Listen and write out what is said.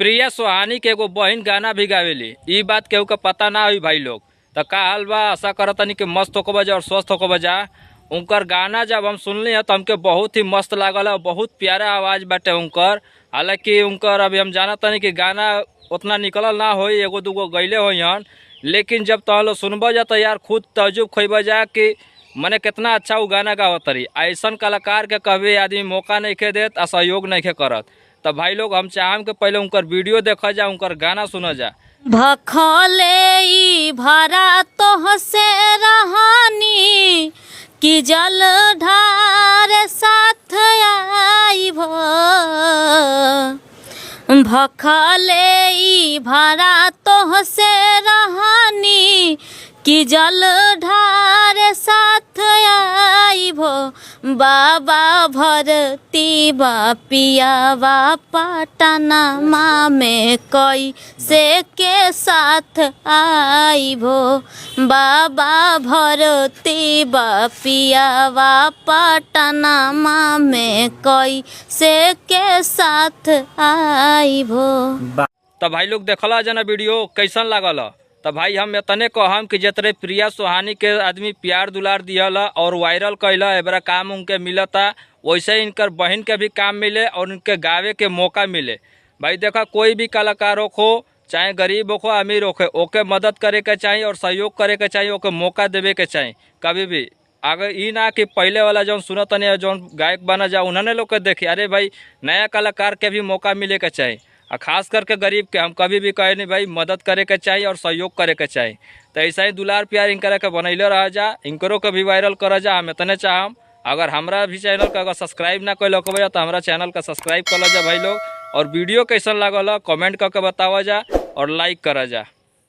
प्रिया सोहानी के एगो बहिन गाना भी गावेली। ई बात केहू के पता ना हुई भाई लोग। तो का हाल बा, आशा करतनी कि मस्त होकर बजा और स्वस्थ होकर बजा। उनकर गाना जब हम सुनली है तो हमके बहुत ही मस्त लागल है। बहुत प्यारा आवाज़ बाटे उनकर। हालांकि उनकर अभी हम जानत नहीं कि गाना उतना निकलल ना हो, एगो दूगो गैले होई हन, लेकिन जब तो लोग सुनबा जा तो यार खुद तजुब खोब जा कि मने कितना अच्छा वो गाना गावत रही। ऐसा कलाकार के कभी आदमी मौका नहीं खे देत, सहयोग नहीं खे करत। तो भाई लोग हम चाहम कि पहले उनकर वीडियो देखा जा, उनकर गाना सुना जा। भखले ई भरा तो से रहानी कि जल ढार साथ आइब। भखले ई भरा तो से रहानी कि जल ढार साथ आइब। बाबा भरती बापिया पटना माँ में कोई से के साथ आइबो। बाबा भरती बापिया पटना माँ में कोई से के साथ आइबो। तो भाई लोग देखला जना वीडियो कैसन लागल। तो भाई हम इतने कहम कि जितने प्रिया सोहानी के आदमी प्यार दुलार दिहला और वायरल कैला एबरा काम उनके मिलता, वैसे ही इनकर बहन के भी काम मिले और उनके गावे के मौका मिले। भाई देखा कोई भी कलाकार हो, चाहे गरीब हो अमीर हो, ओके मदद करे के चाहिए और सहयोग करे के चाहिए, ओके मौका देवे के चाहिए कभी भी। अगर ई ना कि पहले वाला जौन सुनत नहीं जौन गायक बना जा उन्होंने लोग के देखी। अरे भाई नया कलाकार के भी मौका मिले के चाहिए, और खास करके गरीब के हम कभी भी कहे नहीं भाई मदद करे के चाहिए और सहयोग करे के चाहिए। तो ऐसा ही दुलार प्यार इनकर के बनैले रह जा, इनकरो के भी वायरल कर जा। हम इतने चाहम अगर हमारा भी चैनल का अगर सब्सक्राइब ना कैल हो तो हमारा चैनल का सब्सक्राइब कर जा भाई लोग। और वीडियो कैसन लागल कमेंट करके बतावा जा और लाइक करा जा।